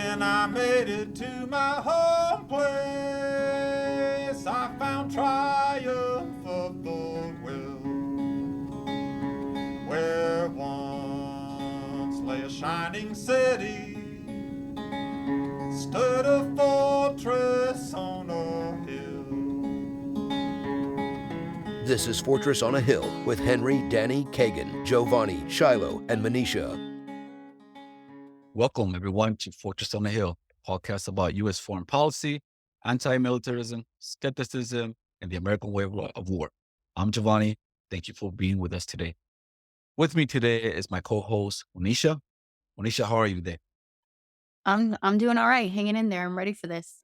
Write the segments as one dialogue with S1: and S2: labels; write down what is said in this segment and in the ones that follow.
S1: When I made it to my home place, I found triumph of the will. Where once lay a shining city, stood a fortress on a hill.
S2: This is Fortress on a Hill with Henry, Danny, Kagan, Jovanni, Shiloh, and Monisha.
S3: Welcome, everyone, to Fortress on the Hill, a podcast about U.S. foreign policy, anti-militarism, skepticism, and the American way of war. I'm Jovanni. Thank you for being with us today. With me today is my co-host, Monisha. Monisha, how are you today?
S4: I'm doing all right, hanging in there. I'm ready for this.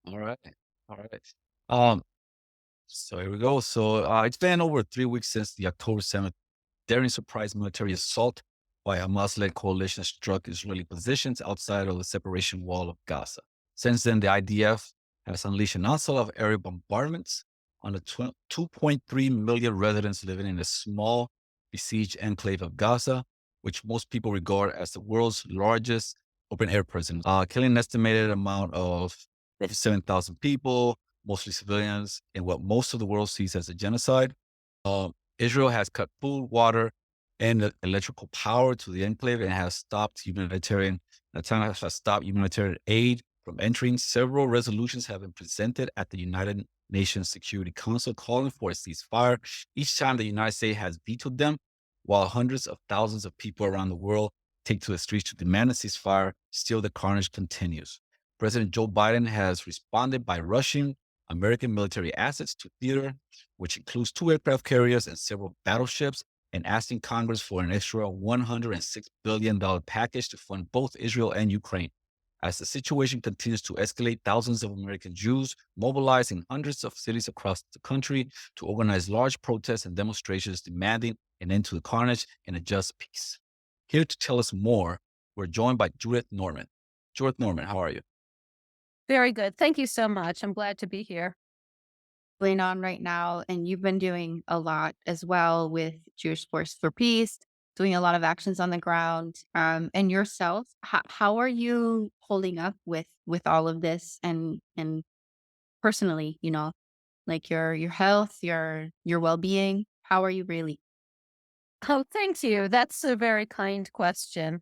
S3: All right. So here we go. So it's been over 3 weeks since the October 7th daring surprise military assault by a Hamas-led coalition struck Israeli positions outside of the separation wall of Gaza. Since then, the IDF has unleashed an onslaught of aerial bombardments on the 2.3 million residents living in the small besieged enclave of Gaza, which most people regard as the world's largest open-air prison, killing an estimated amount of 57,000 people, mostly civilians, in what most of the world sees as a genocide. Israel has cut food, water, and electrical power to the enclave and has stopped humanitarian aid from entering. Several resolutions have been presented at the United Nations Security Council calling for a ceasefire. Each time the United States has vetoed them, while hundreds of thousands of people around the world take to the streets to demand a ceasefire, still the carnage continues. President Joe Biden has responded by rushing American military assets to theater, which includes 2 aircraft carriers and several battleships, and asking Congress for an extra $106 billion package to fund both Israel and Ukraine. As the situation continues to escalate, thousands of American Jews mobilized in hundreds of cities across the country to organize large protests and demonstrations demanding an end to the carnage and a just peace. Here to tell us more, we're joined by Judith Norman. Judith Norman, how are you?
S4: Very good. Thank you so much. I'm glad to be here. Going on right now, and you've been doing a lot as well with Jewish Force for Peace, doing a lot of actions on the ground. And yourself, how are you holding up with all of this and personally, like your health, your well-being? How are you really?
S5: Oh, thank you. That's a very kind question.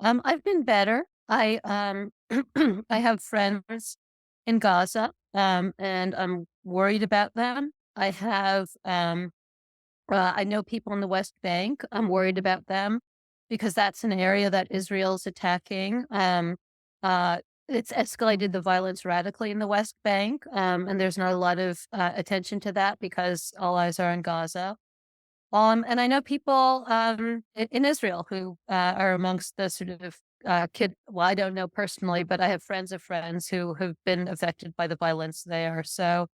S5: I've been better. I I have friends in Gaza, and I'm worried about them. I know people in the West Bank. I'm worried about them because that's an area that Israel's attacking. It's escalated the violence radically in the West Bank, and there's not a lot of attention to that because all eyes are on Gaza. And I know people in Israel who are amongst the sort of well, I don't know personally, but I have friends of friends who have been affected by the violence there. So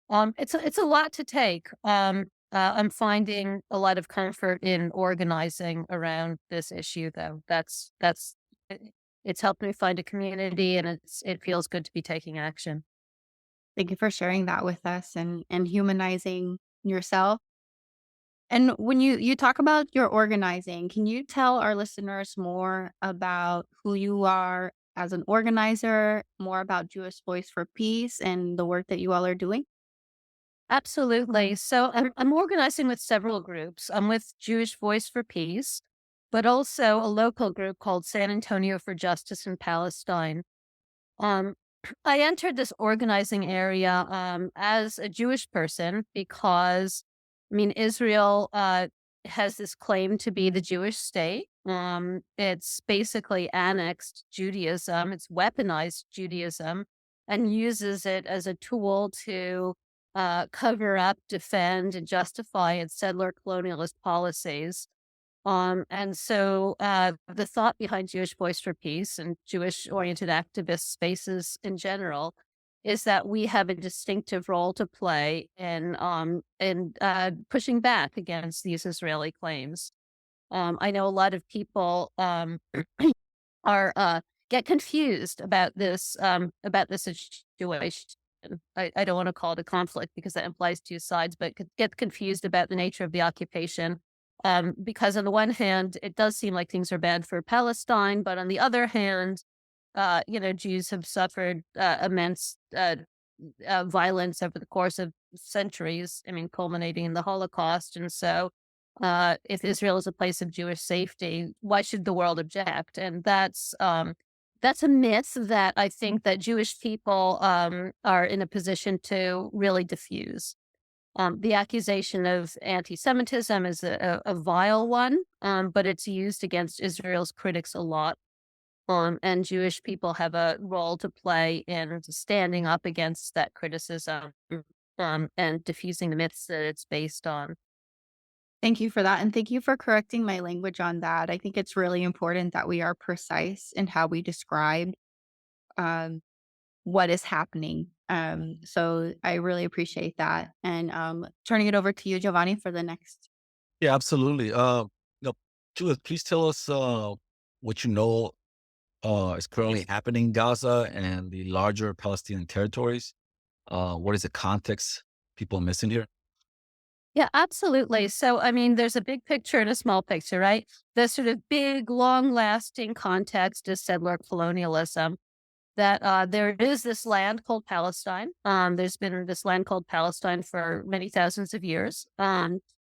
S5: it's a lot to take. I'm finding a lot of comfort in organizing around this issue, though. It's helped me find a community, and it feels good to be taking action.
S4: Thank you for sharing that with us and humanizing yourself. And when you talk about your organizing, can you tell our listeners more about who you are as an organizer, more about Jewish Voice for Peace and the work that you all are doing?
S5: Absolutely. So I'm organizing with several groups. I'm with Jewish Voice for Peace, but also a local group called San Antonio for Justice in Palestine. Um, I entered this organizing area as a Jewish person because, I mean, Israel has this claim to be the Jewish state. It's basically annexed Judaism. It's weaponized Judaism and uses it as a tool to cover up, defend, and justify its settler colonialist policies. And so the thought behind Jewish Voice for Peace and Jewish-oriented activist spaces in general is that we have a distinctive role to play in pushing back against these Israeli claims. I know a lot of people are get confused about this situation. I don't want to call it a conflict because that implies two sides, but get confused about the nature of the occupation. Because on the one hand, it does seem like things are bad for Palestine, but on the other hand, Jews have suffered immense violence over the course of centuries. I mean, culminating in the Holocaust. And so, if Israel is a place of Jewish safety, why should the world object? And that's a myth that I think that Jewish people are in a position to really diffuse. The accusation of anti-Semitism is a vile one, but it's used against Israel's critics a lot. And Jewish people have a role to play in standing up against that criticism, and diffusing the myths that it's based on.
S4: Thank you for that. And thank you for correcting my language on that. I think it's really important that we are precise in how we describe um, what is happening. So I really appreciate that. And turning it over to you, Giovanni, for the next.
S3: Yeah, absolutely. No, Judith, please tell us what you know is currently happening in Gaza and the larger Palestinian territories. What is the context people are missing here?
S5: Yeah, absolutely. So, I mean, there's a big picture and a small picture, right? The sort of big, long lasting context is settler colonialism. That there is this land called Palestine. There's been this land called Palestine for many thousands of years.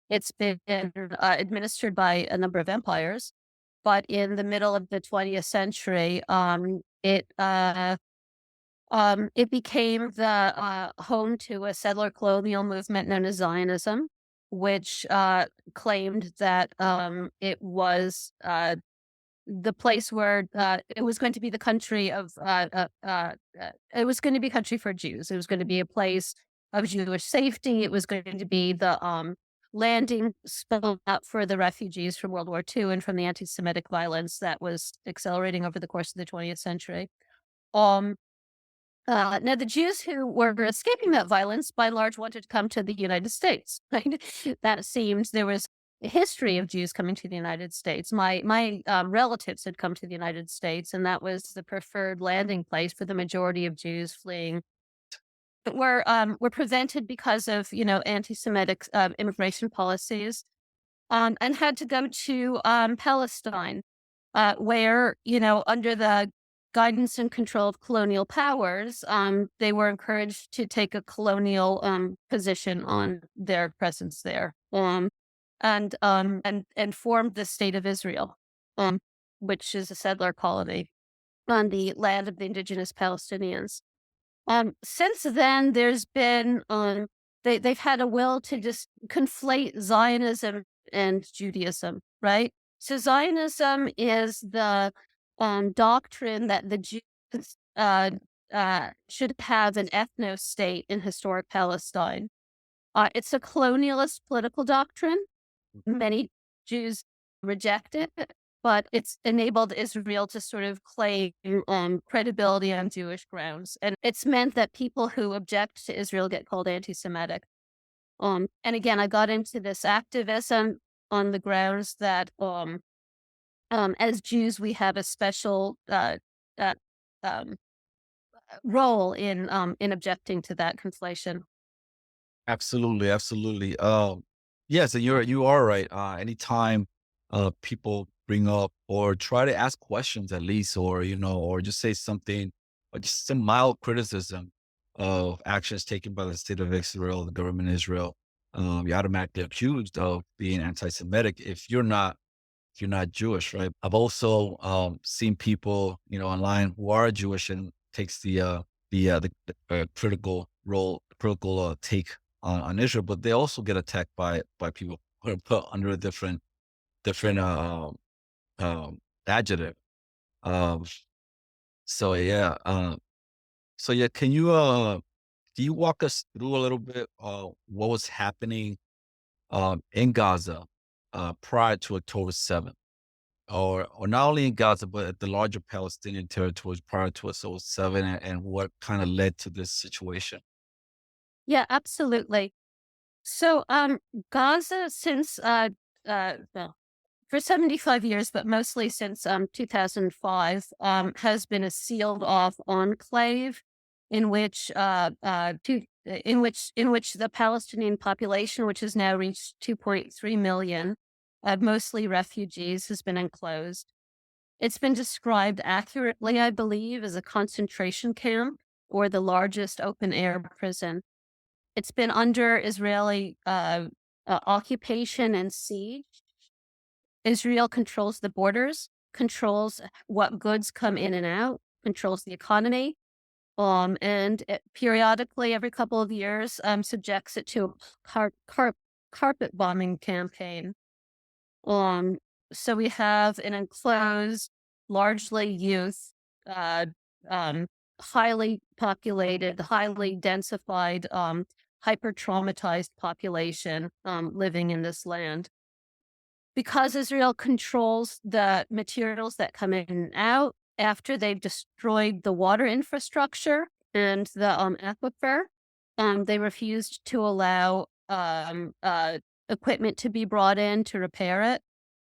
S5: It's been administered by a number of empires, but in the middle of the 20th century, it became the home to a settler colonial movement known as Zionism, which claimed that it was the place where it was going to be the country of it was going to be country for Jews. It was going to be a place of Jewish safety. It was going to be the landing spot for the refugees from World War II and from the anti-Semitic violence that was accelerating over the course of the 20th century. Um, Now, the Jews who were escaping that violence, by and large, wanted to come to the United States. Right? That seemed there was a history of Jews coming to the United States. My relatives had come to the United States, and that was the preferred landing place for the majority of Jews fleeing. But were prevented because of anti-Semitic immigration policies, and had to go to Palestine, where under the guidance and control of colonial powers, they were encouraged to take a colonial position on their presence there, and formed the state of Israel, which is a settler colony on the land of the indigenous Palestinians. Since then, there's been they've had a will to just conflate Zionism and Judaism, right? So Zionism is the doctrine that the Jews should have an ethno state in historic Palestine. It's a colonialist political doctrine. Many Jews reject it, but it's enabled Israel to sort of claim credibility on Jewish grounds. And it's meant that people who object to Israel get called anti-Semitic. And again, I got into this activism on the grounds that as Jews, we have a special um, role in objecting to that conflation.
S3: Absolutely, absolutely. Yes, and you are right. Anytime people bring up or try to ask questions at least, or or just say something, or just some mild criticism of actions taken by the state of Israel, the government of Israel, you're automatically accused of being anti-Semitic if you're not Jewish, right? I've also seen people, online who are Jewish and takes the critical role, critical take on Israel, but they also get attacked by people who are put under a different adjective. Um, so yeah, can you walk us through a little bit what was happening in Gaza prior to October 7th? Or not only in Gaza, but at the larger Palestinian territories prior to October 7, and what kind of led to this situation?
S5: Yeah, absolutely. So, Gaza, since well, for 75 years, but mostly since 2005, has been a sealed off enclave in which in which the Palestinian population, which has now reached 2.3 million, mostly refugees, has been enclosed. It's been described accurately, I believe, as a concentration camp or the largest open-air prison. It's been under Israeli occupation and siege. Israel controls the borders, controls what goods come in and out, controls the economy, and it periodically, every couple of years, subjects it to a carpet bombing campaign. So we have an enclosed, largely youth, highly populated, highly densified, hyper traumatized population living in this land. Because Israel controls the materials that come in and out, after they've destroyed the water infrastructure and the aquifer, they refused to allow equipment to be brought in to repair it.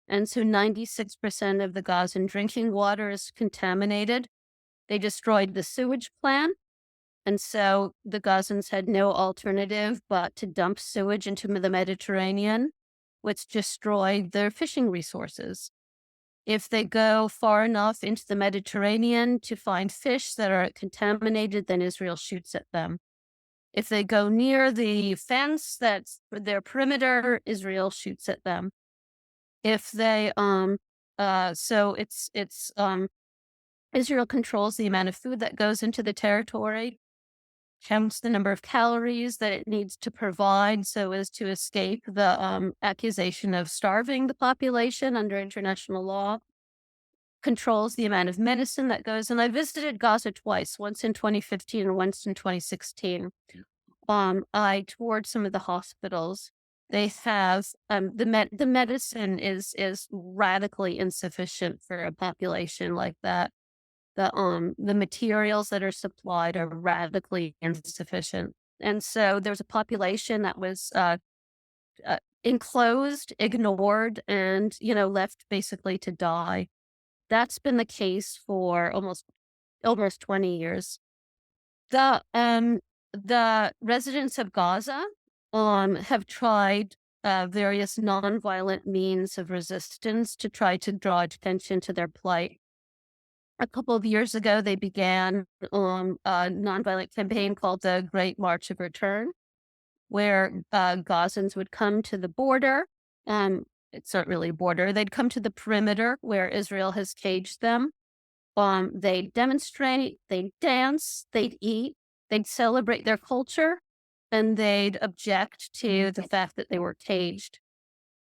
S5: And so 96% of the Gazan drinking water is contaminated. They destroyed the sewage plant. And so the Gazans had no alternative but to dump sewage into the Mediterranean, which destroyed their fishing resources. If they go far enough into the Mediterranean to find fish that are contaminated, then Israel shoots at them. If they go near the fence that's their perimeter, Israel shoots at them. If they, Israel controls the amount of food that goes into the territory, counts the number of calories that it needs to provide so as to escape the accusation of starving the population under international law, controls the amount of medicine that goes. And I visited Gaza twice, once in 2015 and once in 2016. I toured some of the hospitals. They have the medicine is radically insufficient for a population like that. The materials that are supplied are radically insufficient, and so there's a population that was enclosed, ignored, and left basically to die. That's been the case for almost 20 years. The residents of Gaza have tried various nonviolent means of resistance to try to draw attention to their plight. A couple of years ago, they began a nonviolent campaign called the Great March of Return, where Gazans would come to the border. It's not really a border. They'd come to the perimeter where Israel has caged them. They'd demonstrate, they'd dance, they'd eat, they'd celebrate their culture, and they'd object to the fact that they were caged.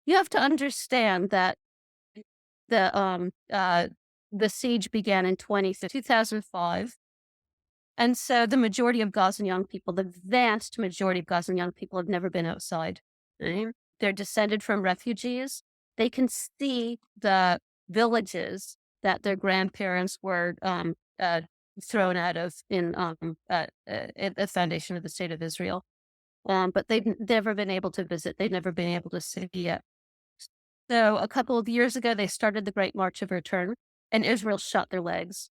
S5: You have to understand that the siege began in 2005. And so the majority of Gazan young people, the vast majority of Gazan young people have never been outside. Right? They're descended from refugees. They can see the villages that their grandparents were thrown out of in the foundation of the state of Israel. But they've never been able to visit. They've never been able to see it. So a couple of years ago, they started the Great March of Return, and Israel shot their legs.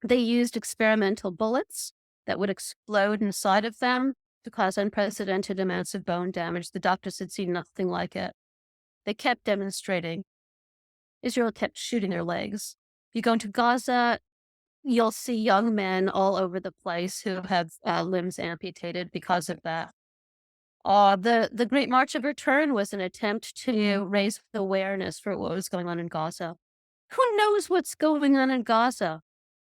S5: They used experimental bullets that would explode inside of them to cause unprecedented amounts of bone damage. The doctors had seen nothing like it. They kept demonstrating. Israel kept shooting their legs. If you go into Gaza, you'll see young men all over the place who have limbs amputated because of that. The Great March of Return was an attempt to raise awareness for what was going on in Gaza. Who knows what's going on in Gaza?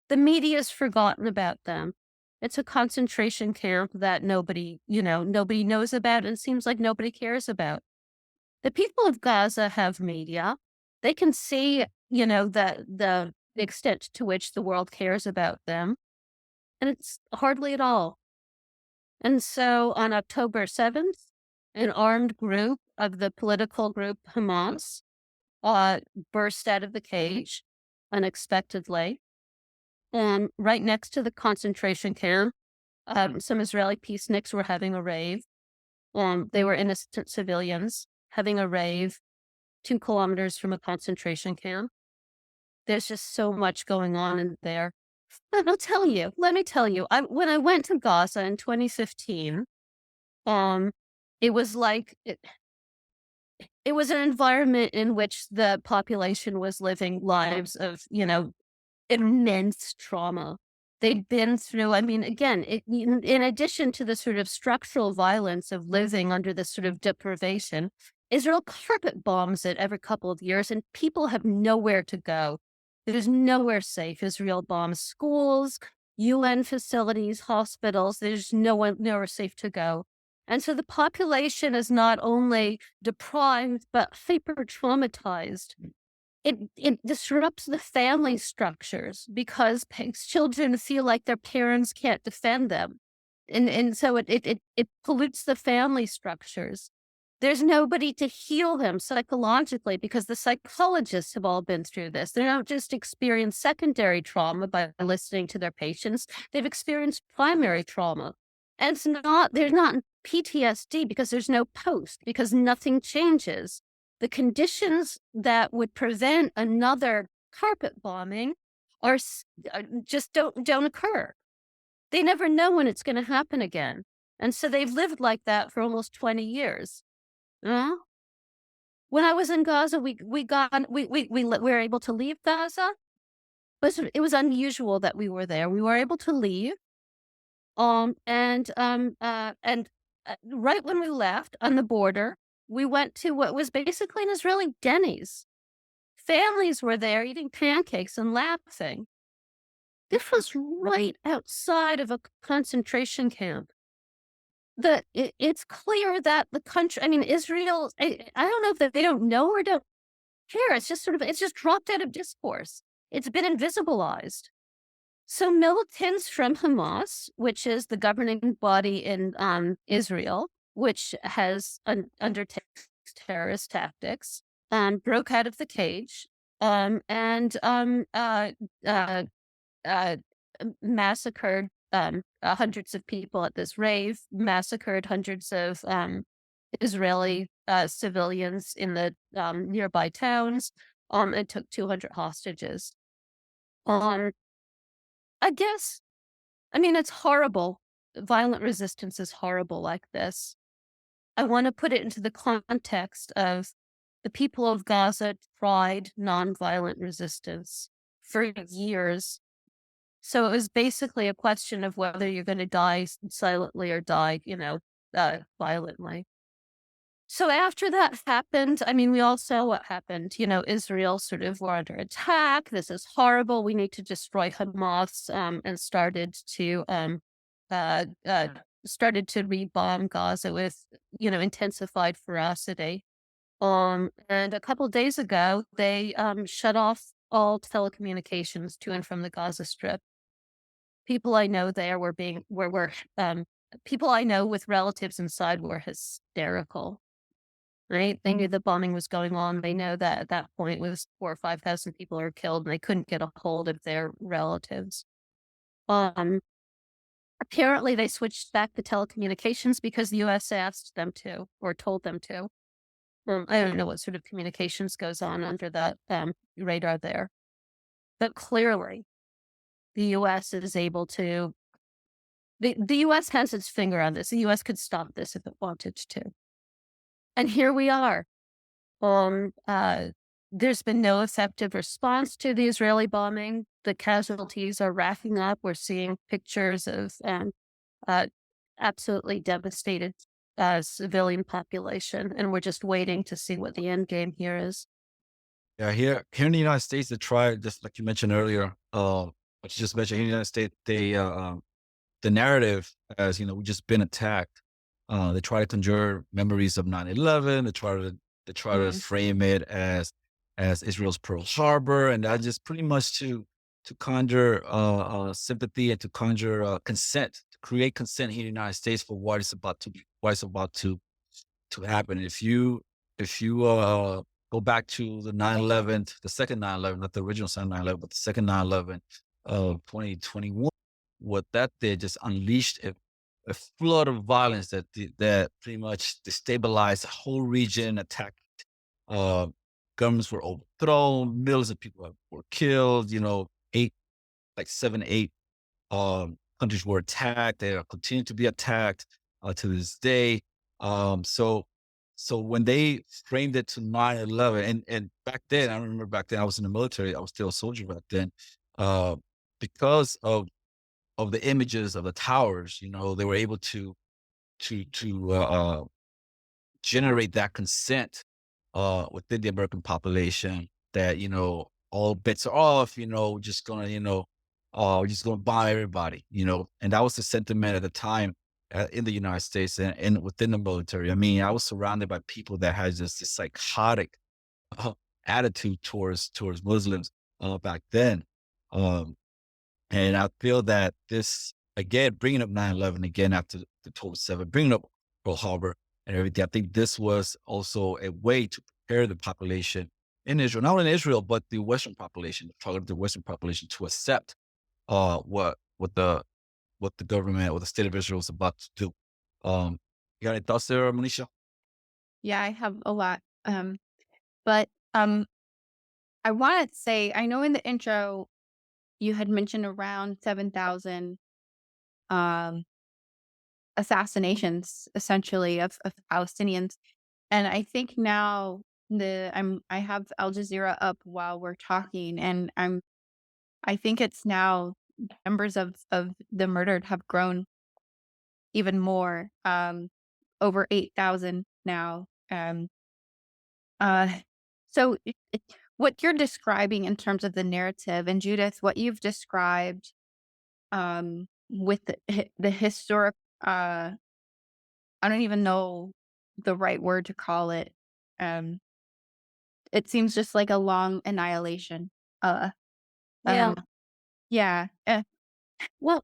S5: The media's forgotten about them. It's a concentration camp that nobody knows about and seems like nobody cares about. The people of Gaza have media. They can see, the extent to which the world cares about them. And it's hardly at all. And so on October 7th, an armed group of the political group Hamas burst out of the cage unexpectedly. Right next to the concentration camp, some Israeli peaceniks were having a rave. They were innocent civilians having a rave 2 kilometers from a concentration camp. There's just so much going on in there. Let me tell you, when I went to Gaza in 2015, it was like it was an environment in which the population was living lives of, immense trauma. They'd been through, I mean, again, in addition to the sort of structural violence of living under this sort of deprivation, Israel carpet bombs it every couple of years, and people have nowhere to go. There's nowhere safe. Israel bombs schools, UN facilities, hospitals. There's nowhere safe to go. And so the population is not only deprived, but hyper traumatized. It disrupts the family structures because children feel like their parents can't defend them. And so it pollutes the family structures. There's nobody to heal them psychologically because the psychologists have all been through this. They don't just experience secondary trauma by listening to their patients. They've experienced primary trauma. And there's not PTSD because there's no post, because nothing changes. The conditions that would prevent another carpet bombing just don't occur. They never know when it's going to happen again. And so they've lived like that for almost 20 years. When I was in Gaza, we were able to leave Gaza, but it was unusual that we were there. We were able to leave. And right when we left on the border, we went to what was basically an Israeli Denny's. Families were there eating pancakes and laughing. This was right outside of a concentration camp. It's clear that the country, I mean, Israel, I don't know if they don't know or don't care. It's just dropped out of discourse. It's been invisibilized. So militants from Hamas, which is the governing body in Israel, which has undertakes terrorist tactics, broke out of the cage and massacred hundreds of people at this rave, massacred hundreds of Israeli civilians in the nearby towns, and took 200 hostages. I guess, I mean, it's horrible. Violent resistance is horrible like this. I want to put it into the context of the people of Gaza tried nonviolent resistance for years. So it was basically a question of whether you're going to die silently or die, violently. So after that happened, I mean, we all saw what happened. Israel sort of were under attack. This is horrible. We need to destroy Hamas, and started to re-bomb Gaza with, intensified ferocity. And a couple of days ago, they shut off all telecommunications to and from the Gaza Strip. People I know there people I know with relatives inside were hysterical. Right? They knew the bombing was going on. They know that at that point it was 4,000 or 5,000 people are killed, and they couldn't get a hold of their relatives. Apparently, they switched back to telecommunications because the U.S. asked them to or told them to. I don't know what sort of communications goes on under that radar there, but clearly, the U.S. is able to. The U.S. has its finger on this. The U.S. could stop this if it wanted to. And here we are. There's been no effective response to the Israeli bombing. The casualties are racking up. We're seeing pictures of absolutely devastated civilian population, and we're just waiting to see what the end game here is.
S3: Yeah, here in the United States, they tried, just like you mentioned earlier, what you just mentioned, here in the United States, they the narrative as, we've just been attacked. They try to conjure memories of 9/11. They try to frame it as Israel's Pearl Harbor, and that just pretty much to conjure sympathy and to conjure consent, to create consent here in the United States for what is about to happen. If you go back to the 9/11, the second 9/11, not the original 9/11, but the second 9/11 of 2021, what that did just unleashed a flood of violence that pretty much destabilized the whole region, attacked governments were overthrown, millions of people were killed, 7, 8 countries were attacked. They are continuing to be attacked to this day. So So when they framed it to 9/11, and back then, I remember back then I was in the military, I was still a soldier back then, uh, because of the images of the towers, they were able to generate that consent within the American population that, all bets are off, just gonna, we're just gonna bomb everybody, and that was the sentiment at the time in the United States and within the military. I mean, I was surrounded by people that had just this psychotic uh, attitude towards Muslims back then. Um, and I feel that this, again, bringing up 9/11 again after the total seven, bringing up Pearl Harbor and everything, I think this was also a way to prepare the population in Israel, not only in Israel, but the Western population, the Western population to accept what the government or the state of Israel is about to do. You got any thoughts there, Monisha?
S4: Yeah, I have a lot. But I want to say, I know in the intro you had mentioned around 7,000 um, assassinations, essentially, of Palestinians, and I think now I have Al Jazeera up while we're talking, and I think it's now numbers of the murdered have grown even more, over 8,000 now. Uh, so what you're describing in terms of the narrative, and Judith, what you've described, with the historic, I don't even know the right word to call it. Um, it seems just like a long annihilation. Uh,
S5: Yeah.
S4: yeah.
S5: Well,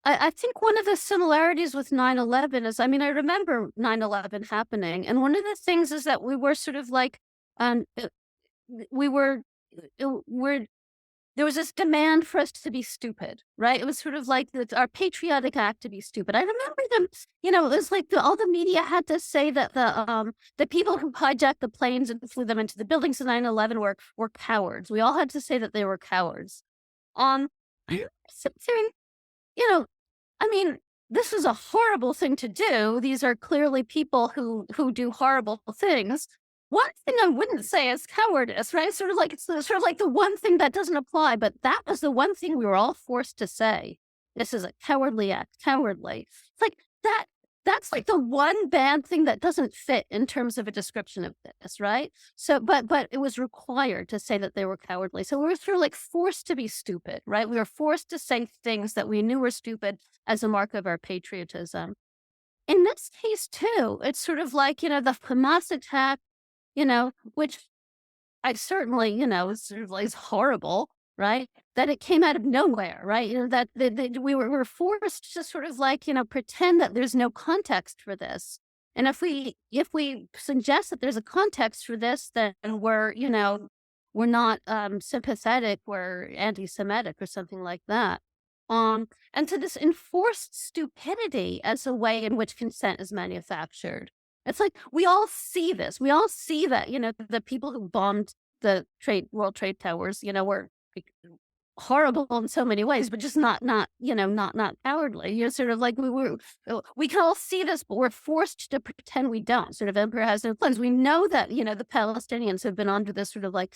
S5: I think one of the similarities with 9/11 is, I mean, I remember 9/11 happening, and one of the things is that we were sort of like, um, we were, we're there was this demand for us to be stupid, right? It was sort of like our patriotic act to be stupid. I remember them, it was like all the media had to say that the people who hijacked the planes and flew them into the buildings in 9/11 were cowards. We all had to say that they were cowards. Um,
S3: Yeah.
S5: Something, you know, I mean, this is a horrible thing to do. These are clearly people who do horrible things. One thing I wouldn't say is cowardice, right? Sort of like it's sort of like the one thing that doesn't apply, but that was the one thing we were all forced to say. This is a cowardly act, cowardly. It's like that. That's like the one bad thing that doesn't fit in terms of a description of this, right? So, but it was required to say that they were cowardly. So we were sort of like forced to be stupid, right? We were forced to say things that we knew were stupid as a mark of our patriotism. In this case, too, it's sort of like, the Hamas attack, which I certainly, sort of like is horrible, right? That it came out of nowhere, right? That we were forced to sort of like, pretend that there's no context for this. And if we suggest that there's a context for this, then we're not sympathetic, we're anti-Semitic or something like that. And to this enforced stupidity as a way in which consent is manufactured. It's like we all see this. We all see that, the people who bombed the World Trade Towers, were horrible in so many ways, but just not cowardly. Sort of like we can all see this, but we're forced to pretend we don't. Sort of emperor has no plans. We know that, the Palestinians have been under this sort of like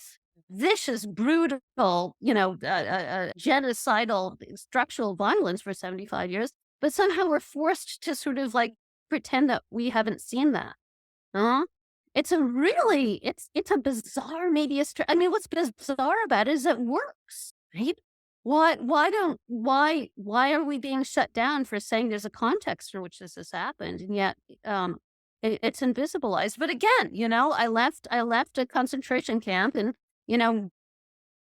S5: vicious, brutal, genocidal, structural violence for 75 years, but somehow we're forced to sort of like pretend that we haven't seen that. Huh? It's a bizarre, maybe I mean, what's bizarre about it is it works, right? Why are we being shut down for saying there's a context in which this has happened? And yet, it's invisibilized. But again, I left a concentration camp and,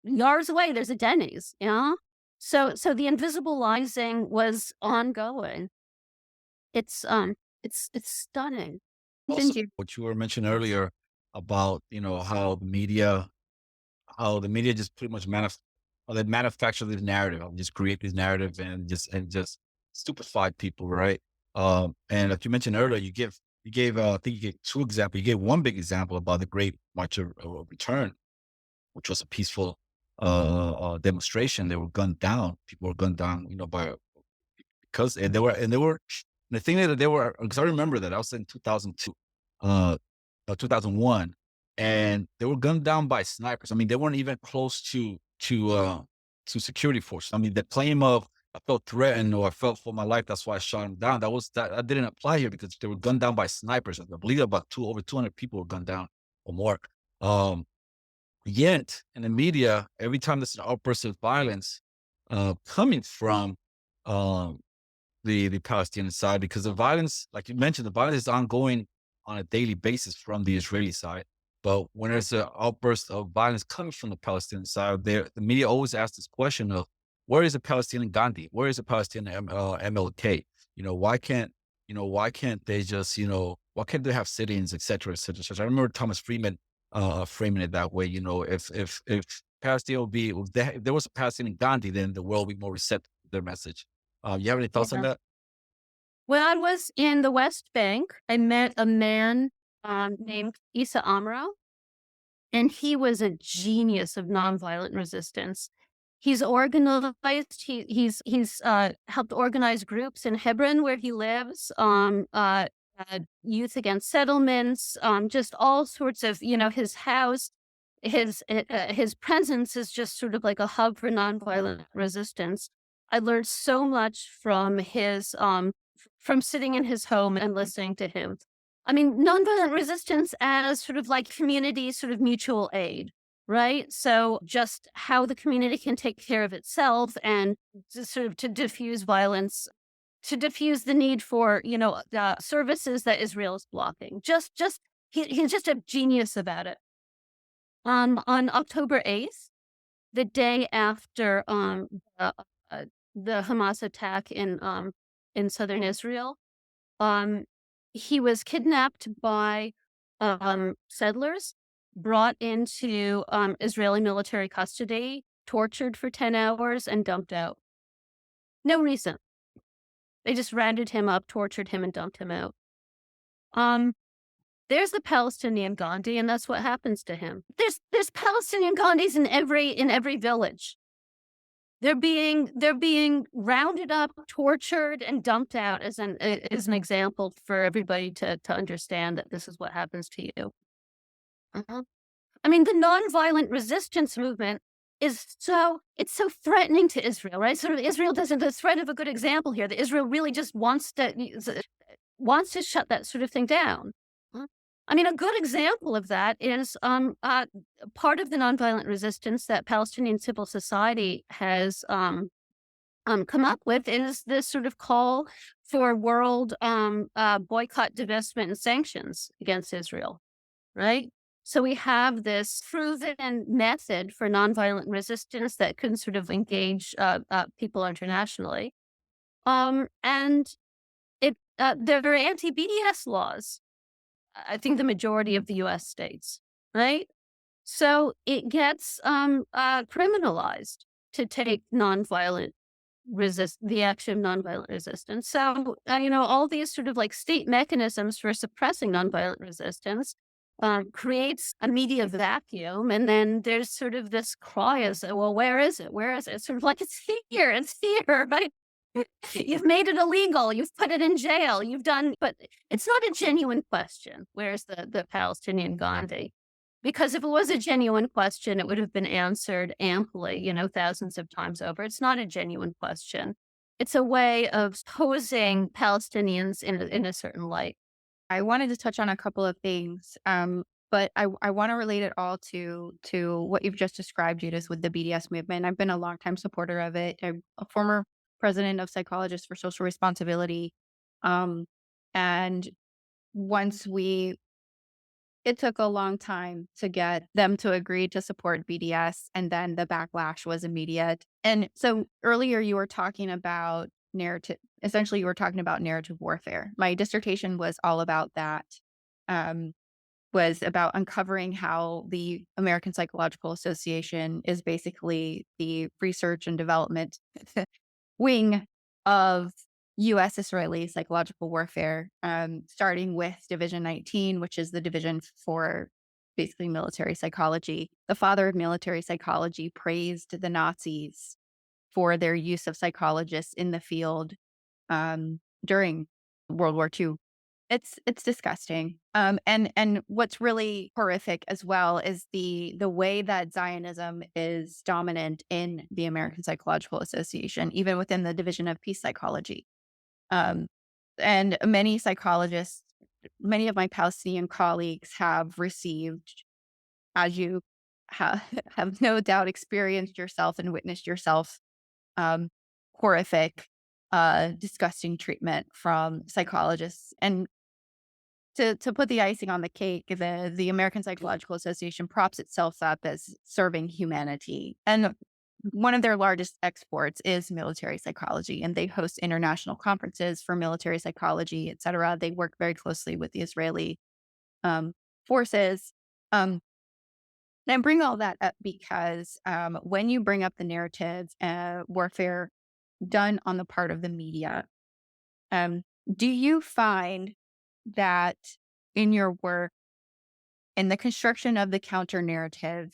S5: yards away, there's a Denny's, So the invisibilizing was ongoing. It's stunning.
S3: Also, what you were mentioning earlier about, how the media just pretty much they manufacture this narrative, just create this narrative and just stupefy people, right? And like you mentioned earlier, I think you gave two examples. You gave one big example about the Great March of Return, which was a peaceful demonstration. They were gunned down. People were gunned down, because and they were the thing that they were, because I remember that I was in 2002. uh, 2001, and they were gunned down by snipers. I mean, they weren't even close to security forces. I mean, the claim of I felt threatened or I felt for my life, that's why I shot them down. That didn't apply here because they were gunned down by snipers. I believe about over 200 people were gunned down or more. Um, Yet in the media, every time there's an outburst of violence coming from um, the Palestinian side, because the violence, like you mentioned, the violence is ongoing on a daily basis from the Israeli side. But when there's an outburst of violence coming from the Palestinian side, the media always asks this question of where is the Palestinian Gandhi? Where is the Palestinian MLK? Why can't they just, why can't they have sit-ins, et cetera, et cetera, et cetera? I remember Thomas Friedman framing it that way. If Palestine if there was a Palestinian Gandhi, then the world would be more receptive to their message. You have any thoughts on
S5: Yeah.
S3: that?
S5: When I was in the West Bank, I met a man named Issa Amro, and he was a genius of nonviolent resistance. He's organized. He's helped organize groups in Hebron where he lives. Youth Against Settlements. Just all sorts of his house. His presence is just sort of like a hub for nonviolent resistance. I learned so much from from sitting in his home and listening to him. I mean, nonviolent resistance as sort of like community, sort of mutual aid, right? So just how the community can take care of itself and to diffuse violence, to diffuse the need for, services that Israel is blocking. He's just a genius about it. On October 8th, the day after the, the Hamas attack in southern Israel, he was kidnapped by settlers, brought into Israeli military custody, tortured for 10 hours, and dumped out. No reason. They just rounded him up, tortured him, and dumped him out. There's the Palestinian Gandhi, and that's what happens to him. There's Palestinian Gandhis in every village. They're being rounded up, tortured, and dumped out as an example for everybody to understand that this is what happens to you. I mean, the nonviolent resistance movement is so threatening to Israel, right? So Israel doesn't the threat of a good example here. That Israel really just wants to shut that sort of thing down. I mean, a good example of that is part of the nonviolent resistance that Palestinian civil society has come up with is this sort of call for world boycott, divestment, and sanctions against Israel, right? So we have this proven method for nonviolent resistance that can sort of engage people internationally, and there are anti-BDS laws. I think the majority of the U.S. states, right? So it gets criminalized to take the action of nonviolent resistance. So, all these sort of like state mechanisms for suppressing nonviolent resistance creates a media vacuum. And then there's sort of this cry as, well, where is it? Where is it? It's sort of like, it's here, right? You've made it illegal. You've put it in jail. But it's not a genuine question. Where's the Palestinian Gandhi? Because if it was a genuine question, it would have been answered amply, thousands of times over. It's not a genuine question. It's a way of posing Palestinians in a certain light.
S4: I wanted to touch on a couple of things, but I want to relate it all to what you've just described, Judith, with the BDS movement. I've been a longtime supporter of it. I'm a former president of Psychologists for Social Responsibility. And it took a long time to get them to agree to support BDS, and then the backlash was immediate. And so earlier you were talking about narrative warfare. My dissertation was all about that, was about uncovering how the American Psychological Association is basically the research and development wing of U.S.-Israeli psychological warfare, starting with Division 19, which is the division for basically military psychology. The father of military psychology praised the Nazis for their use of psychologists in the field during World War II. It's disgusting. And what's really horrific as well is the way that Zionism is dominant in the American Psychological Association, even within the Division of Peace Psychology. Um, and many psychologists, many of my Palestinian colleagues have received, as you have no doubt experienced yourself and witnessed yourself, um, horrific, disgusting treatment from psychologists. And to put the icing on the cake, the American Psychological Association props itself up as serving humanity. And one of their largest exports is military psychology, and they host international conferences for military psychology, et cetera. They work very closely with the Israeli um, forces. Um, and I bring all that up because when you bring up the narrative warfare done on the part of the media, um, do you find that in your work, in the construction of the counter narrative,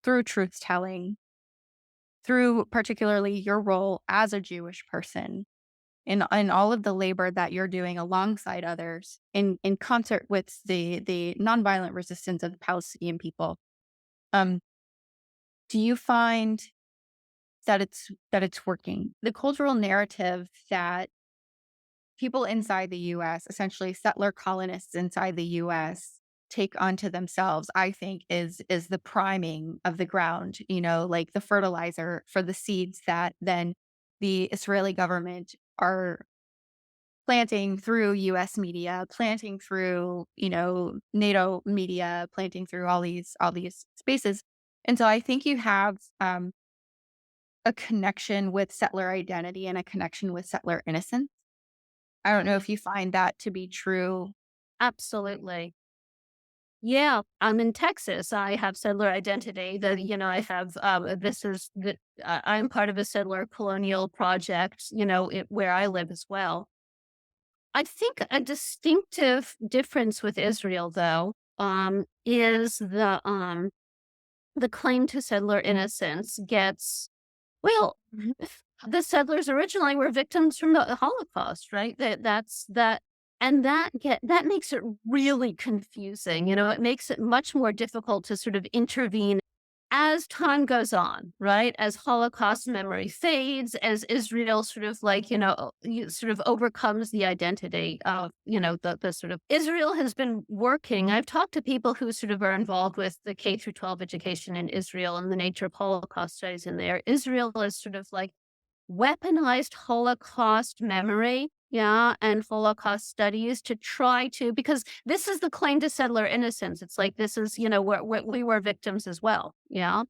S4: through truth telling, through particularly your role as a Jewish person, in all of the labor that you're doing alongside others, in concert with the nonviolent resistance of the Palestinian people, um, do you find that it's working? The cultural narrative that people inside the US, essentially settler colonists inside the US, take onto themselves, I think is the priming of the ground, like the fertilizer for the seeds that then the Israeli government are planting through US media, planting through, NATO media, planting through all these spaces. And so I think you have a connection with settler identity and a connection with settler innocence. I don't know if you find that to be true.
S5: Absolutely. Yeah, I'm in Texas. I have settler identity. I have, I'm part of a settler colonial project, where I live as well. I think a distinctive difference with Israel, though, is the claim to settler innocence gets, well, the settlers originally were victims from the Holocaust, right? And that makes it really confusing. It makes it much more difficult to sort of intervene as time goes on, right? As Holocaust memory fades, as Israel sort of sort of overcomes the identity of, the sort of Israel has been working. I've talked to people who sort of are involved with the K through 12 education in Israel and the nature of Holocaust studies in there. Israel is sort of like weaponized Holocaust memory, yeah, and Holocaust studies to try to, because this is the claim to settler innocence. It's like, this is, we were victims as well, yeah,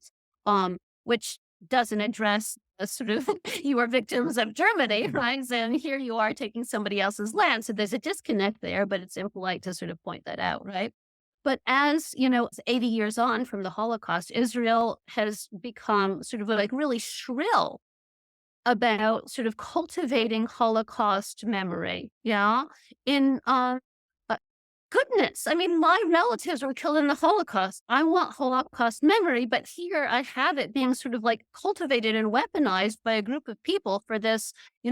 S5: which doesn't address the sort of, you were victims of Germany, right? And here you are taking somebody else's land. So there's a disconnect there, but it's impolite to sort of point that out, right? But as, 80 years on from the Holocaust, Israel has become sort of like really shrill about sort of cultivating Holocaust memory. Yeah. In goodness, I mean, my relatives were killed in the Holocaust. I want Holocaust memory, but here I have it being sort of like cultivated and weaponized by a group of people for this, to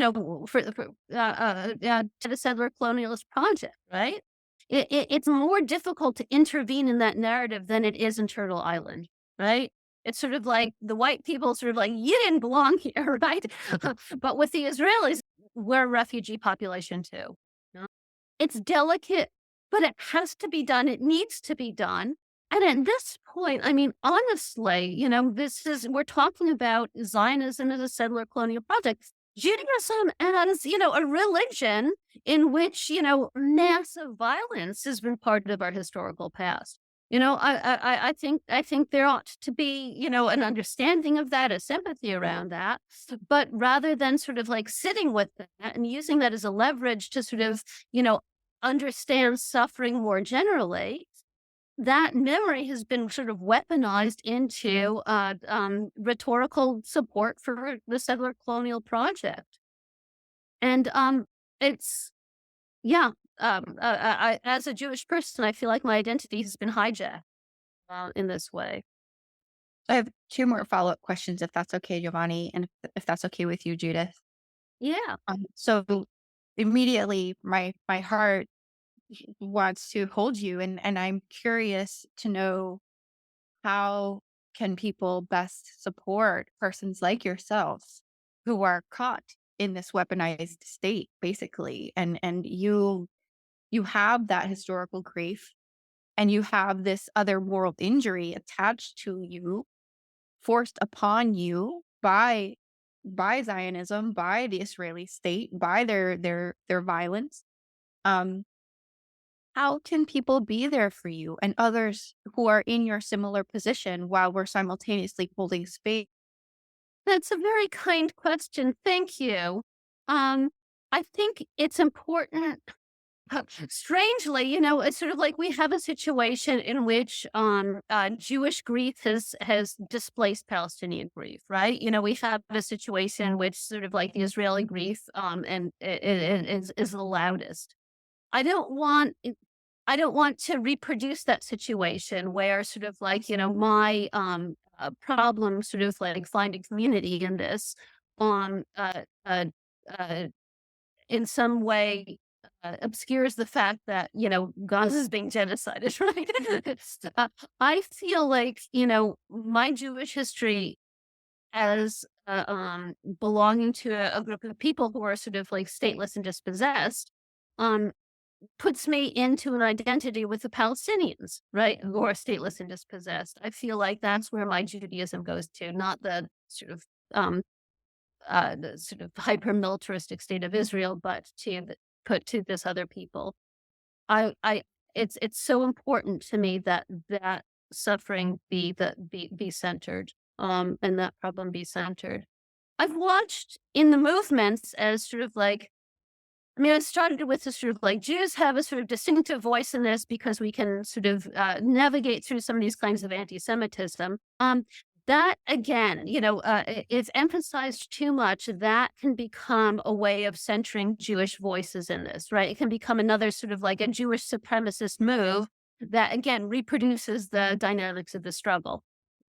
S5: the settler colonialist project, right? It's more difficult to intervene in that narrative than it is in Turtle Island, right? It's sort of like the white people sort of like, you didn't belong here, right? But with the Israelis, we're a refugee population too. No? It's delicate, but it has to be done. It needs to be done. And at this point, I mean, honestly, we're talking about Zionism as a settler colonial project. Judaism as, a religion in which, massive violence has been part of our historical past. I think there ought to be, an understanding of that, a sympathy around that. But rather than sort of like sitting with that and using that as a leverage to sort of, understand suffering more generally, that memory has been sort of weaponized into rhetorical support for the settler colonial project. And it's, yeah, as a Jewish person, I feel like my identity has been hijacked in this way.
S4: I have two more follow-up questions, if that's okay, Giovanni, and if that's okay with you, Judith.
S5: Yeah.
S4: So immediately my heart wants to hold you. And I'm curious to know, how can people best support persons like yourselves who are caught in this weaponized state, basically? And you have that historical grief, and you have this other moral injury attached to you, forced upon you by Zionism, by the Israeli state, by their violence. Um, how can people be there for you and others who are in your similar position while we're simultaneously holding space?
S5: That's a very kind question. Thank you. Um, I think it's important. Strangely, it's sort of like we have a situation in which Jewish grief has displaced Palestinian grief, right? We have a situation in which sort of like the Israeli grief and it is the loudest. I don't want I don't want to reproduce that situation where sort of like, my problem sort of like finding community in this um uh uh, uh in some way obscures the fact that, Gaza is being genocided, right? I feel like, my Jewish history as belonging to a group of people who are sort of like stateless and dispossessed, um, puts me into an identity with the Palestinians, right? Who are stateless and dispossessed. I feel like that's where my Judaism goes to, not um, the sort of hyper militaristic state of Israel, but put to this other people. I it's so important to me that that suffering be centered, and that problem be centered. I've watched in the movements as sort of like, I mean, it started with the sort of like Jews have a sort of distinctive voice in this because we can sort of navigate through some of these claims of anti-Semitism. That again, it's emphasized too much. That can become a way of centering Jewish voices in this, right? It can become another sort of like a Jewish supremacist move that again reproduces the dynamics of the struggle.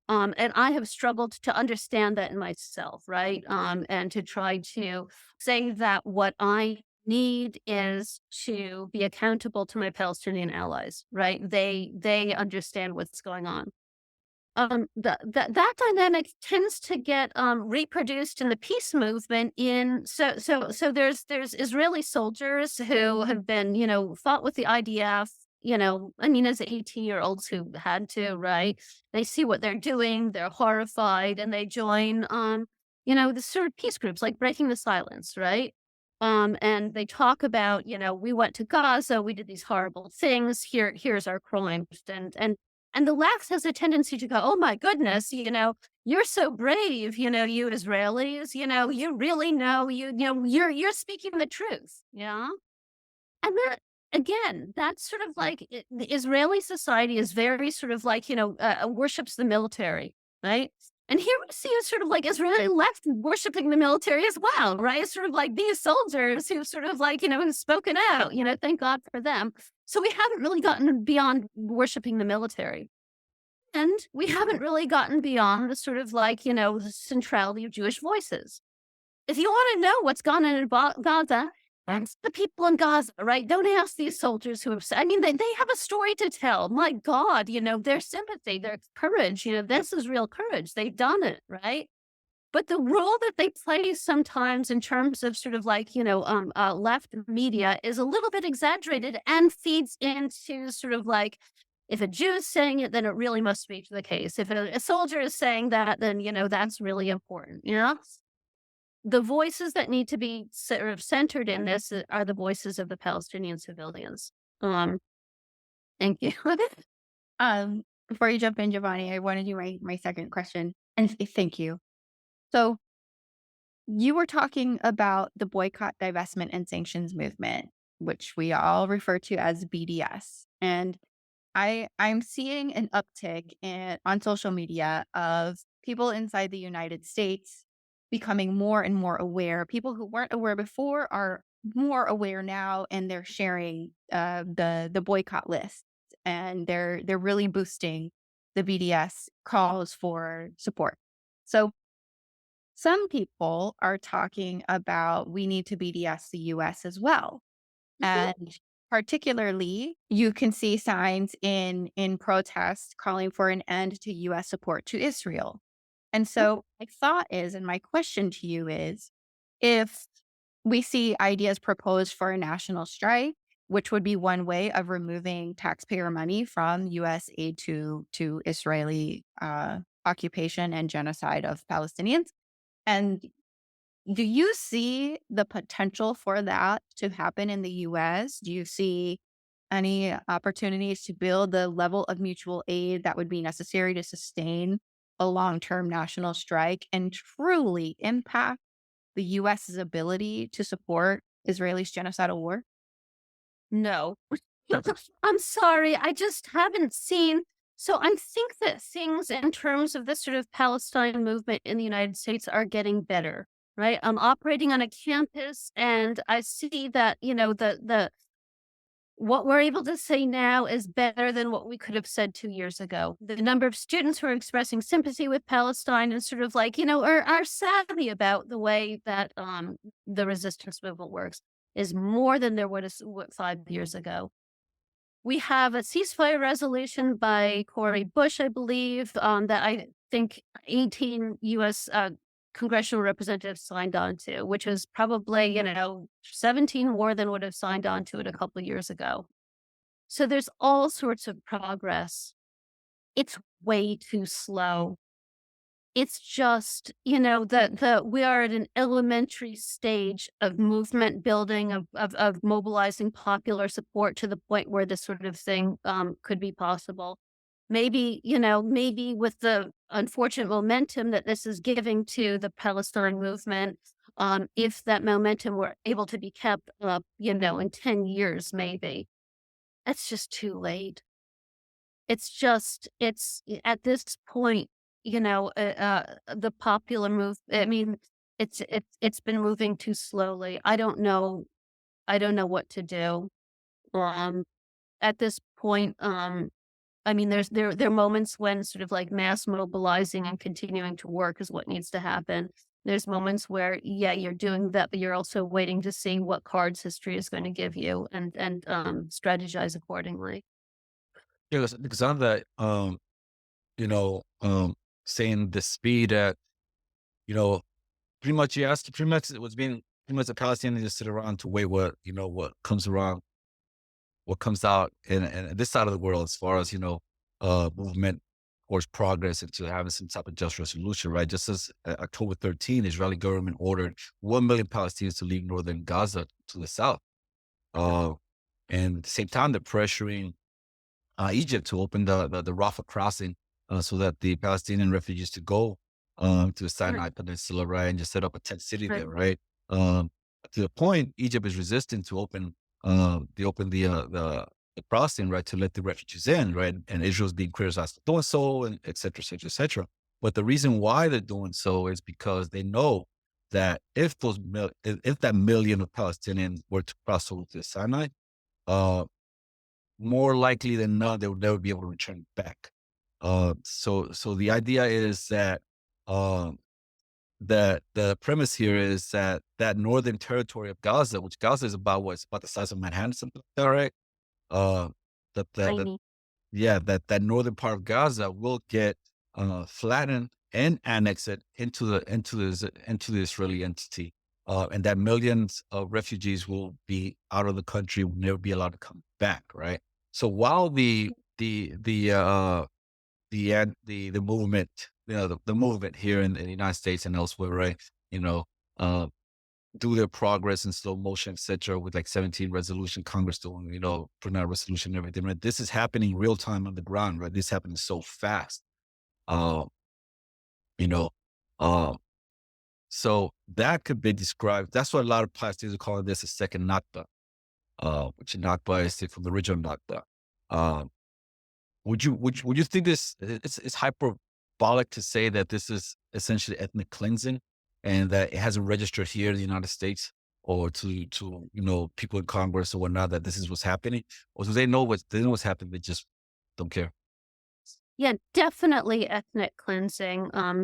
S5: And I have struggled to understand that in myself, right? And to try to say that what I need is to be accountable to my Palestinian allies, right? They understand what's going on. That dynamic tends to get reproduced in the peace movement. So there's Israeli soldiers who have been, fought with the IDF. I mean, as 18-year-olds who had to, right? They see what they're doing, they're horrified, and they join the sort of peace groups like Breaking the Silence, right? And they talk about, we went to Gaza, we did these horrible things. Here's our crimes, and the left has a tendency to go, oh my goodness, you're so brave, you Israelis, you really know, you're speaking the truth. Yeah. And that, again, that's sort of like the Israeli society is very sort of like, worships the military, right? And here we see a sort of like Israeli left worshiping the military as well, right? Sort of like these soldiers who sort of like, who've spoken out, thank God for them. So we haven't really gotten beyond worshiping the military. And we haven't really gotten beyond the sort of like, the centrality of Jewish voices. If you want to know what's gone on in Gaza, ask the people in Gaza, right? Don't ask these soldiers who have said, I mean, they have a story to tell. My God, their sympathy, their courage, this is real courage. They've done it, right? But the role that they play sometimes in terms of sort of like, left media is a little bit exaggerated and feeds into sort of like, if a Jew is saying it, then it really must be the case. If a soldier is saying that, then, that's really important, The voices that need to be sort of centered in this are the voices of the Palestinian civilians. Thank you.
S4: Before you jump in, Jovanni, I want to do my second question. And thank you. So you were talking about the boycott, divestment, and sanctions movement, which we all refer to as BDS. And I'm seeing an uptick on social media of people inside the United States becoming more and more aware. People who weren't aware before are more aware now, and they're sharing the boycott list, and they're really boosting the BDS calls for support. So some people are talking about we need to BDS the US as well.
S5: Mhm.
S4: And particularly, you can see signs in protests calling for an end to U.S. support to Israel. And so my thought is, and my question to you is, if we see ideas proposed for a national strike, which would be one way of removing taxpayer money from U.S. aid to Israeli occupation and genocide of Palestinians, and do you see the potential for that to happen in the US? Do you see any opportunities to build the level of mutual aid that would be necessary to sustain a long-term national strike and truly impact the US's ability to support Israel's genocidal war?
S5: No. I'm sorry. I just haven't seen. So I think that things in terms of this sort of Palestine movement in the United States are getting better, right? I'm operating on a campus and I see that, the what we're able to say now is better than what we could have said 2 years ago. The number of students who are expressing sympathy with Palestine and sort of like, are savvy about the way that the resistance movement works is more than there was 5 years ago. We have a ceasefire resolution by Cory Bush, I believe, that I think 18 U.S. Congressional representatives signed on to, which is probably, 17 more than would have signed on to it a couple of years ago. So there's all sorts of progress. It's way too slow. It's just, we are at an elementary stage of movement building, of mobilizing popular support to the point where this sort of thing could be possible. Maybe with the unfortunate momentum that this is giving to the Palestine movement, if that momentum were able to be kept up, in 10 years, maybe. It's just too late. It's at this point, the popular move. I mean, it's been moving too slowly. I don't know what to do. At this point, I mean, there are moments when sort of like mass mobilizing and continuing to work is what needs to happen. There's moments where, yeah, you're doing that, but you're also waiting to see what cards history is going to give you and strategize accordingly.
S3: Yeah, because on that, you know, saying the speed at, you know, pretty much it was being, pretty much the Palestinians just sit around to wait what comes around, what comes out in this side of the world as far as, movement towards progress into having some type of just resolution, right? Just as October 13, the Israeli government ordered 1 million Palestinians to leave northern Gaza to the south. Uh, and at the same time, they're pressuring Egypt to open the Rafah crossing so that the Palestinian refugees to go to the Sinai Peninsula, right, and just set up a tent city
S5: Right.
S3: there, right? Um, to the point, Egypt is resistant to open the crossing, right, to let the refugees in, right, and Israel's being criticized for doing so, and et cetera, et cetera, et cetera. But the reason why they're doing so is because they know that if that million of Palestinians were to cross over to the Sinai, uh, more likely than not, they would never be able to return back. So the idea is um, that the premise here is that northern territory of Gaza, which Gaza is about it's about the size of Manhattan, something like that, right? Uh, that
S5: Tiny.
S3: yeah, that northern part of Gaza will get flattened and annexed into the Israeli entity, and that millions of refugees will be out of the country, will never be allowed to come back, right? So while the movement, the movement here in the United States and elsewhere, right, you know, uh, do their progress in slow motion, et cetera, with like 17 resolution, Congress doing, putting out a resolution and everything, right? This is happening real time on the ground, right? This is happening so fast. Uh, you know, uh, so that could be described. That's what a lot of Palestinians are calling this a second Nakba, which Nakba is from the original Nakba. Um, would you think this it's hyperbolic to say that this is essentially ethnic cleansing and that it hasn't registered here in the United States or to people in Congress or whatnot that this is what's happening? Or do they know what's happening, they just don't care?
S5: Yeah, definitely ethnic cleansing. I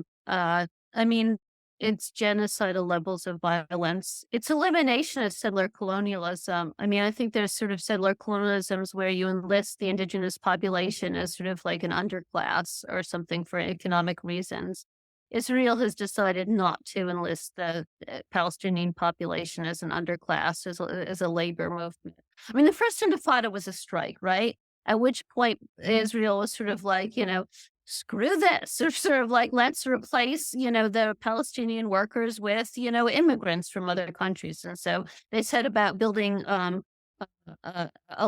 S5: mean, It's genocidal levels of violence. It's elimination of settler colonialism. I mean, I think there's sort of settler colonialisms where you enlist the indigenous population as sort of like an underclass or something for economic reasons. Israel has decided not to enlist the Palestinian population as an underclass, as a labor movement. I mean, the first intifada was a strike, right? At which point Israel was sort of like, screw this, or sort of like, let's replace, the Palestinian workers with, immigrants from other countries. And so they set about building a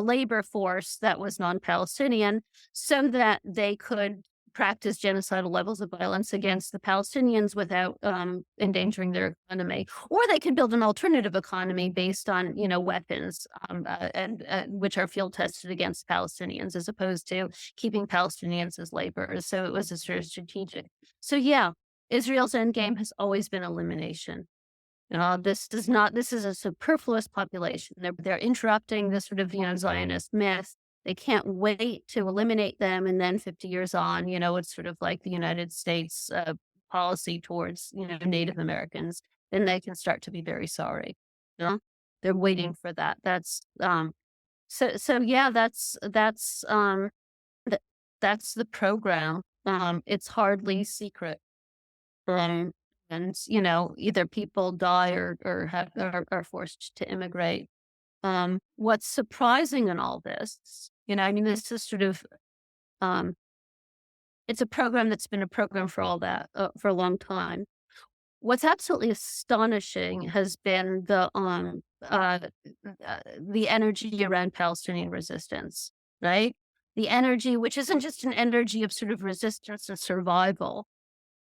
S5: labor force that was non-Palestinian so that they could practice genocidal levels of violence against the Palestinians without endangering their economy. Or they could build an alternative economy based on, weapons and which are field tested against Palestinians, as opposed to keeping Palestinians as laborers. So it was a sort of strategic. So yeah, Israel's end game has always been elimination. This is a superfluous population. They're interrupting this sort of, Zionist myth. They can't wait to eliminate them. And then 50 years on, it's sort of like the United States policy towards, Native Americans. Then they can start to be very sorry. They're waiting for that. That's so yeah, that's the program. It's hardly secret. And either people die or are forced to immigrate. What's surprising in all this, this is sort of, it's a program that's been a program for all that, for a long time. What's absolutely astonishing has been the energy around Palestinian resistance, right? The energy, which isn't just an energy of sort of resistance and survival,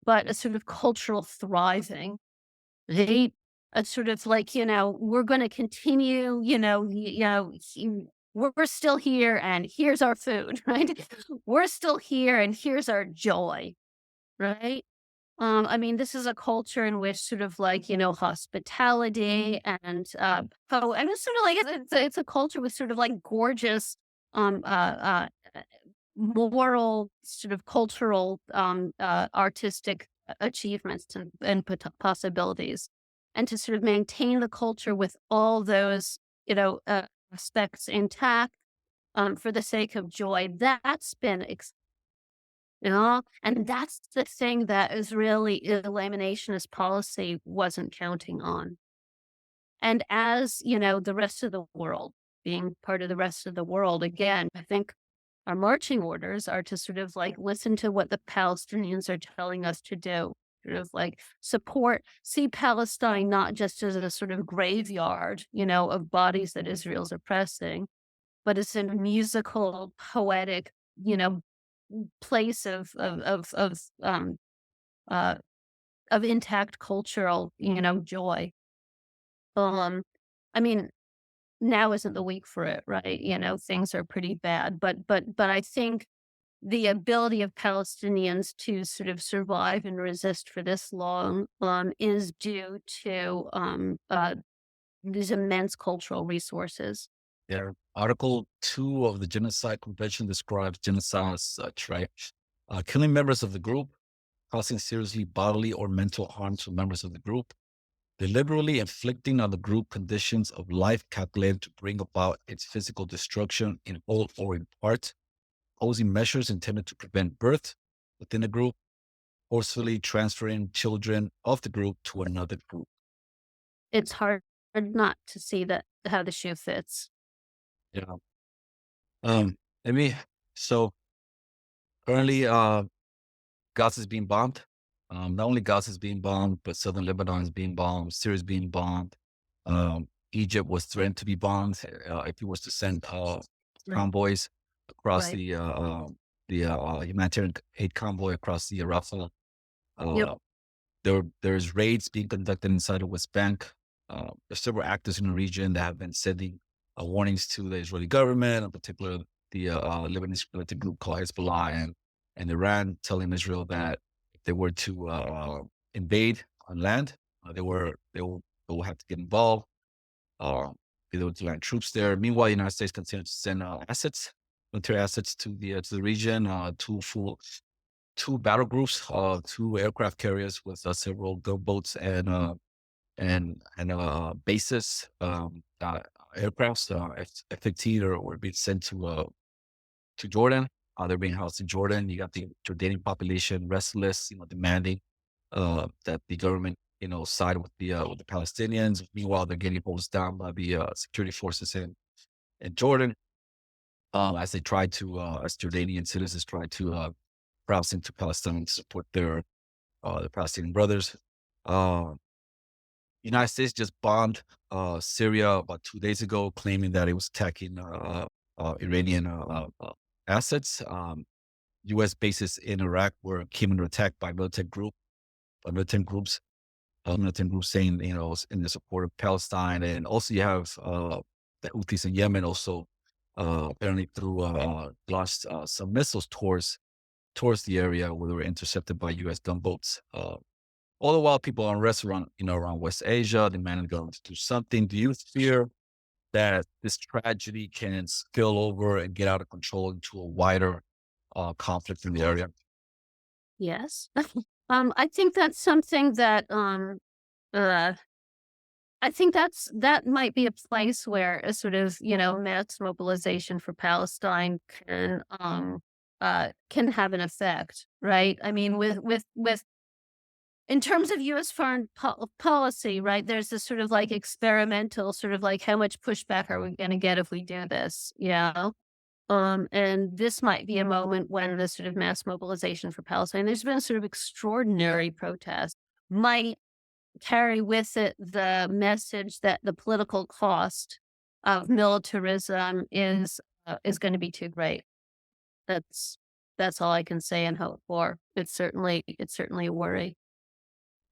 S5: but a sort of cultural thriving, right? A sort of like, we're going to continue, we're still here and here's our food, right? We're still here and here's our joy, right? I mean, this is a culture in which sort of like, hospitality and, and it's sort of like, it's a culture with sort of like gorgeous, moral, sort of cultural, artistic achievements and possibilities, and to sort of maintain the culture with all those, aspects intact, for the sake of joy. That's been, and that's the thing that Israeli eliminationist policy wasn't counting on. And as, the rest of the world, being part of the rest of the world, again, I think our marching orders are to sort of like listen to what the Palestinians are telling us to do, sort of like see Palestine not just as a sort of graveyard, of bodies that Israel's oppressing, but as a musical, poetic, place of intact cultural, joy. I mean, now isn't the week for it, right? Things are pretty bad, but I think the ability of Palestinians to sort of survive and resist for this long, is due to these immense cultural resources.
S3: Yeah. Article 2 of the Genocide Convention describes genocide as such, right? Killing members of the group, causing seriously bodily or mental harm to members of the group, deliberately inflicting on the group conditions of life calculated to bring about its physical destruction in whole or in part, imposing measures intended to prevent birth within a group, forcefully transferring children of the group to another group.
S5: It's hard not to see how the shoe fits.
S3: Yeah. So currently, Gaza is being bombed. Not only Gaza is being bombed, but southern Lebanon is being bombed. Syria is being bombed. Egypt was threatened to be bombed if he was to send convoys across
S5: Right.
S3: the humanitarian aid convoy across the Rafah.
S5: Yep.
S3: There's raids being conducted inside the West Bank. There's several actors in the region that have been sending warnings to the Israeli government, in particular the Lebanese militant group called Hezbollah and Iran, telling Israel that if they were to invade on land, they will have to get involved. They would land troops there. Meanwhile, the United States continues to send military assets to the region, two battle groups, two aircraft carriers with several gunboats and bases, aircrafts, F-15 were being sent to Jordan. They're being housed in Jordan. You got the Jordanian population restless, demanding that the government, side with the Palestinians. Meanwhile, they're getting hosed down by the security forces in Jordan, as they try to, as Jordanian citizens try to cross into Palestine to support the Palestinian brothers. United States just bombed Syria about 2 days ago, claiming that it was attacking Iranian assets. U.S. bases in Iraq came under attack by militant groups, militant groups saying, in the support of Palestine. And also you have the Houthis in Yemen also apparently launched some missiles towards the area where they were intercepted by U.S. gunboats. All the while, people are unrest around West Asia, demanding the government to do something. Do you fear that this tragedy can spill over and get out of control into a wider conflict in the area?
S5: Yes. I think that's something that I think that might be a place where a sort of, mass mobilization for Palestine can have an effect, right? I mean, with in terms of U.S. foreign policy, right? There's this sort of like experimental, sort of like how much pushback are we going to get if we do this? And this might be a moment when the sort of mass mobilization for Palestine, there's been a sort of extraordinary protest, might carry with it the message that the political cost of militarism is going to be too great. That's all I can say and hope for. It's certainly a worry.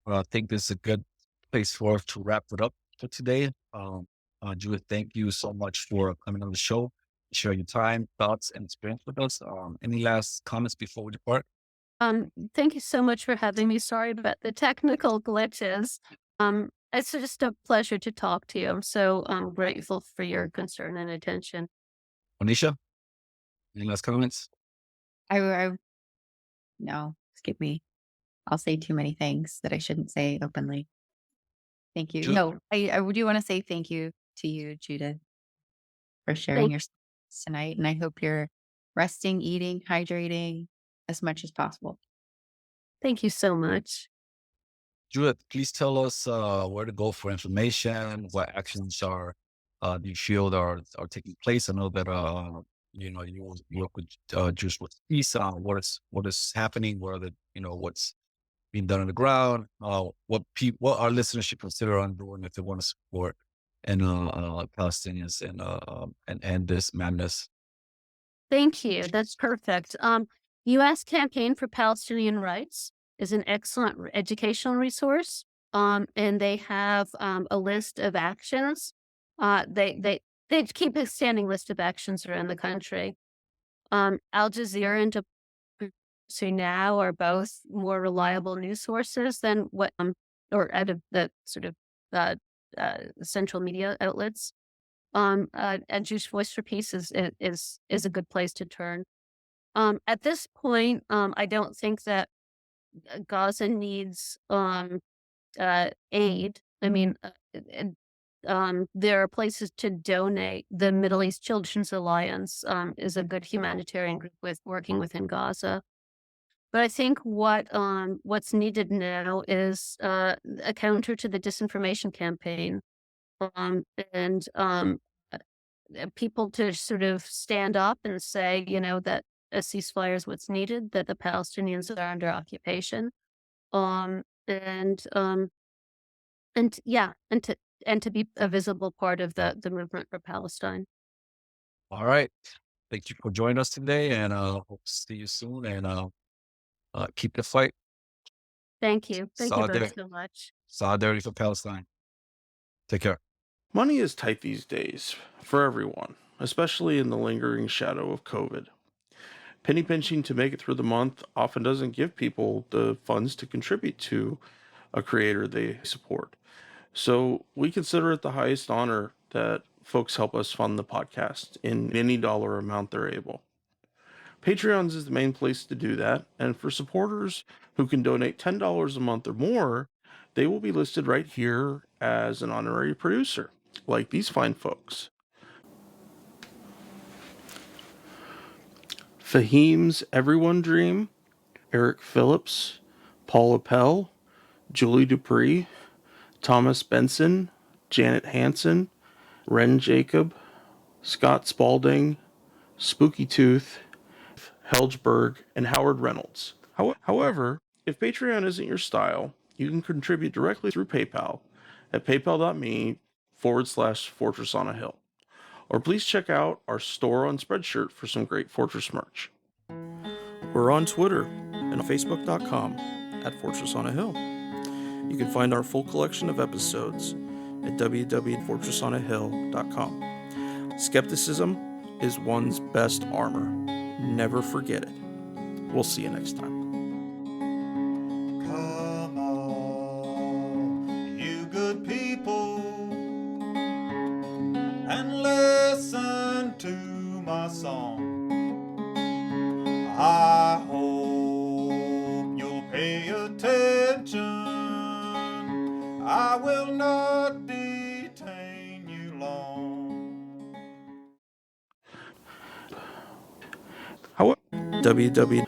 S3: Well, I think this is a good place for us to wrap it up for today. Judith, thank you so much for coming on the show, sharing your time, thoughts, and experience with us. Any last comments before we depart?
S5: Thank you so much for having me. Sorry about the technical glitches. It's just a pleasure to talk to you. I'm so grateful for your concern and attention.
S3: Monisha, any last comments?
S4: No, skip me. I'll say too many things that I shouldn't say openly. Thank you.
S3: Ju-
S4: No, I do want to say thank you to you, Judith, for sharing your stories tonight. And I hope you're resting, eating, hydrating as much as possible.
S5: Thank you so much.
S3: Judith, please tell us where to go for information. What actions do you feel are taking place? I know that you work with Jews with Peace. What is happening? What are the what's being done on the ground? What our listeners should consider on doing if they want to support and Palestinians and end this madness.
S5: Thank you. That's perfect. U.S. Campaign for Palestinian Rights is an excellent educational resource. And they have a list of actions. They keep a standing list of actions around the country. Al Jazeera and Now are both more reliable news sources than what or out of the sort of central media outlets. And Jewish Voice for Peace is a good place to turn. At this point, I don't think that Gaza needs aid. I mean, there are places to donate. The Middle East Children's Alliance is a good humanitarian group working within Gaza. But I think what's needed now is a counter to the disinformation campaign, and people to sort of stand up and say, that a ceasefire is what's needed, that the Palestinians are under occupation, and to be a visible part of the movement for Palestine.
S3: All right. Thank you for joining us today, and hope to see you soon. And keep the fight.
S5: Thank you. Thank you both
S3: Solidarity.
S5: so much.
S3: Solidarity for Palestine. Take care.
S1: Money is tight these days for everyone, especially in the lingering shadow of COVID. Penny pinching to make it through the month often doesn't give people the funds to contribute to a creator they support. So we consider it the highest honor that folks help us fund the podcast in any dollar amount they're able. Patreons is the main place to do that, and for supporters who can donate $10 a month or more, they will be listed right here as an honorary producer, like these fine folks. Fahim's Everyone Dream, Eric Phillips, Paul Appel, Julie Dupree, Thomas Benson, Janet Hansen, Ren Jacob, Scott Spalding, Spooky Tooth, Helgeberg, and Howard Reynolds. However, if Patreon isn't your style, you can contribute directly through PayPal at paypal.me/Fortress on a Hill. Or please check out our store on Spreadshirt for some great Fortress merch. We're on Twitter and Facebook.com@Fortress on a Hill. You can find our full collection of episodes at www.fortressonahill.com. Skepticism is one's best armor. Never forget it. We'll see you next time.
S6: Come on, you good people, and listen to my song. I hope you'll pay attention. I will not detain you long.
S1: www